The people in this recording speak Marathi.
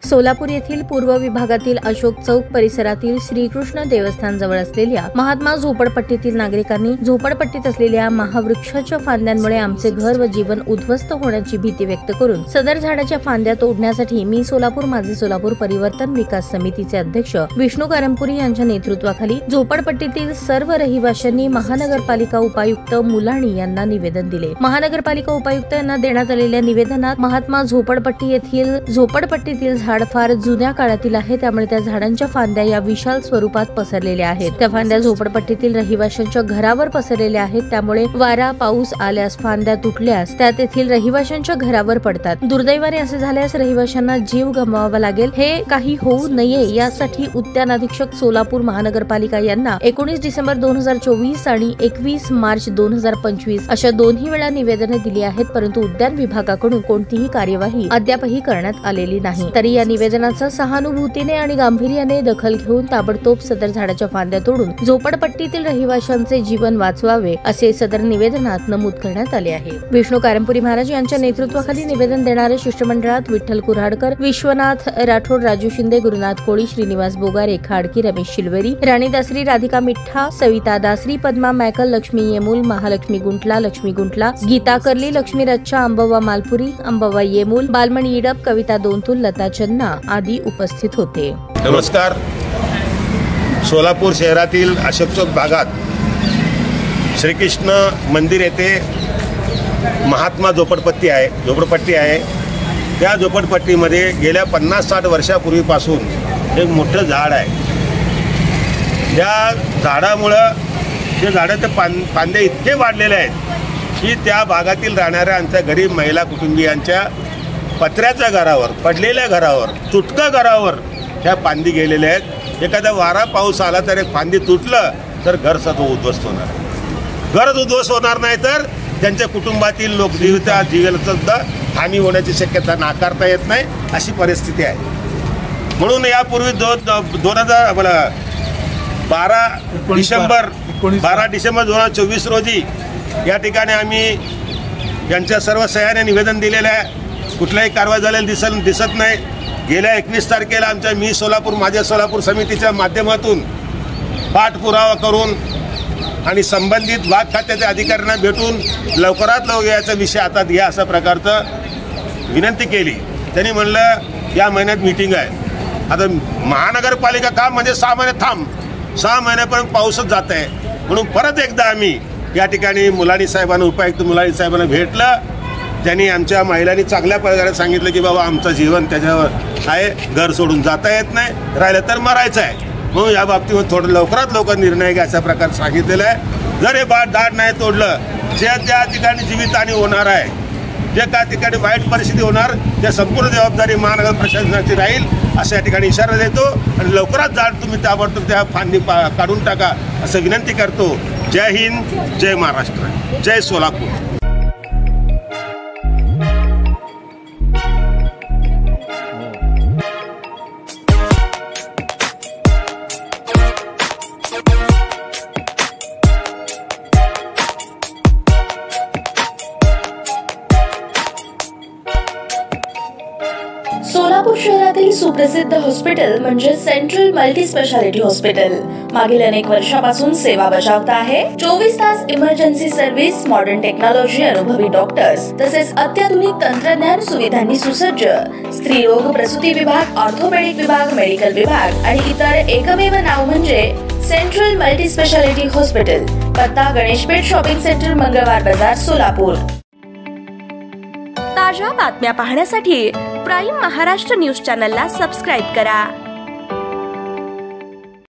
सोलापूर येथील पूर्व विभागातील अशोक चौक परिसरातील श्रीकृष्ण देवस्थान जवळ असलेल्या महात्मा झोपडपट्टीतील नागरिकांनी झोपडपट्टीत असलेल्या महावृक्षाच्या फांद्यांमुळे आमचे घर व जीवन उद्ध्वस्त होण्याची भीती व्यक्त करून सदर झाडाच्या फांद्या तोडण्यासाठी मी सोलापूर माझे सोलापूर परिवर्तन विकास समितीचे अध्यक्ष विष्णू कारंपुरी यांच्या नेतृत्वाखाली झोपडपट्टीतील सर्व रहिवाशांनी महानगरपालिका उपायुक्त मुलाणी यांना निवेदन दिले। महानगरपालिका उपायुक्त यांना देण्यात आलेल्या निवेदनात महात्मा झोपडपट्टी येथील झोपडपट्टीतील झाड फार जुन्या काळातील आहे, त्यामुळे त्या झाडांच्या फांद्या या विशाल स्वरूपात पसरलेल्या आहेत। त्या फांद्या झोपडपट्टीतील रहिवाशांच्या घरावर पसरलेल्या आहेत, त्यामुळे वारा पाऊस आल्यास फांद्या तुटल्यास त्या तेथील रहिवाशांच्या घरावर पडतात। दुर्दैवाने असे झाल्यास रहिवाशांना जीव गमवावा लागेल। हे काही होऊ नये यासाठी उद्यान अधीक्षक सोलापूर महानगरपालिका यांना 19 डिसेंबर 2024 आणि 21 मार्च 2025 अशा दोन्ही वेळा निवेदने दिली आहेत, परंतु उद्यान विभागाकडून कोणतीही कार्यवाही अद्यापही करण्यात आलेली नाही। तरी या निवेदनाचा सहानुभूतीने आणि गांभीर्याने दखल घेऊन ताबडतोब सदर झाडाच्या फांद्या तोडून झोपडपट्टीतील रहिवाशांचे जीवन वाचवावे असे सदर निवेदनात नमूद करण्यात आले आहे। विष्णू कारंपुरी महाराज यांच्या नेतृत्वाखाली निवेदन देणारे शिष्टमंडळात विठ्ठल कुऱ्हाडकर, विश्वनाथ राठोड, राजू शिंदे, गुरुनाथ कोळी, श्रीनिवास बोगा, रेखा आडकी, रमेश शिलवेरी, राणी दासरी, राधिका मिठ्ठा, सविता दासरी, पद्मा मैकल, लक्ष्मी येमूल, महालक्ष्मी गुंटला, लक्ष्मी गुंटला, गीता कर्ली, लक्ष्मी रच्चा, अंबवा मालपुरी, अंबवा येमूल, बालमणी इडप, कविता दोनतुल, लता चन्ना आदी उपस्थित होते। नमस्कार। सोलापूर शहरातील अशोक चौक भागात श्रीकृष्ण मंदिर येथे महात्मा झोपडपट्टी आहे। त्या झोपडपट्टीमध्ये गेल्या 50-60 वर्षापूर्वीपासून एक मोठं झाड आहे। त्या झाडामुळं ते झाडाचे फांदे इतके वाढलेले आहेत की त्या भागातील राहणाऱ्या आमच्या गरीब महिला कुटुंबियांच्या पत्र्याच्या घरावर, पडलेल्या घरावर, तुटक्या घरावर ह्या फांदी गेलेल्या आहेत। एखादा वारा पाऊस आला तर एक फांदी तुटलं तर घर सगळं उद्ध्वस्त होणार। घरच उद्ध्वस्त होणार नाही तर त्यांच्या कुटुंबातील लोक जीवाला सुद्धा हानी होण्याची शक्यता नाकारता येत नाही, अशी परिस्थिती आहे। म्हणून यापूर्वी 12 डिसेंबर 2024 रोजी या ठिकाणी आम्ही यांच्या सर्व सह्याने निवेदन दिलेलं आहे। कुठल्याही कारवाई झालेली दिसत नाही। गेल्या 21 तारखेला आमच्या मी सोलापूर माझ्या सोलापूर समितीच्या माध्यमातून पाठपुरावा करून आणि संबंधित विभाग खात्याच्या अधिकाऱ्यांना भेटून लवकरात लवकर याचा विषय हातात घ्या अशा प्रकारचं विनंती केली। त्यांनी म्हणलं या महिन्यात मीटिंग आहे। आता महानगरपालिका काम म्हणजे 6 महिने थांब, 6 महिन्यापर्यंत पाऊसच जात आहे। म्हणून परत एकदा आम्ही या ठिकाणी मुलाणी साहेबांना, उपायुक्त मुलाणी साहेबांना भेटलं। त्यांनी आमच्या महिलांनी चांगल्या प्रकारे सांगितलं की बाबा आमचं जीवन त्याच्यावर आहे, घर सोडून जाता येत नाही, राहिलं तर मरायचं आहे। म्हणून या बाबतीवर थोडं लवकरात लवकर निर्णय घ्या अशा प्रकारे सांगितलेलं आहे। जर हे झाड नाही तोडलं, ज्या ठिकाणी जीवितहानी होणार आहे, जे त्या ठिकाणी वाईट परिस्थिती होणार, त्या संपूर्ण जबाबदारी महानगर प्रशासनाची राहील अशा ठिकाणी इशारा देतो। आणि लवकरात झाड तुम्ही ताबडतोब त्या फांदी काढून टाका असं विनंती करतो। जय हिंद, जय महाराष्ट्र, जय सोलापूर। सोलापूर शहरातील सुप्रसिद्ध हॉस्पिटल म्हणजे सेंट्रल मल्टी स्पेशालिटी हॉस्पिटल मागील अनेक वर्षापासून सेवा बजावत आहे। 24 तास इमर्जन्सी सर्व्हिस, मॉडर्न टेक्नॉलॉजी, अनुभवी डॉक्टर्स तसेच अत्याधुनिक तंत्रज्ञान सुविधांनी सुसज्ज स्त्रीरोग प्रसूती विभाग, ऑर्थोपेडिक विभाग, मेडिकल विभाग आणि इतर एकमेव नाव म्हणजे सेंट्रल मल्टी स्पेशालिटी हॉस्पिटल। पत्ता गणेशपेठ शॉपिंग सेंटर, मंगळवार बाजार, सोलापूर। ताज्या बातम्या पाहण्यासाठी प्राईम महाराष्ट्र न्यूज चॅनलला सबस्क्राईब करा।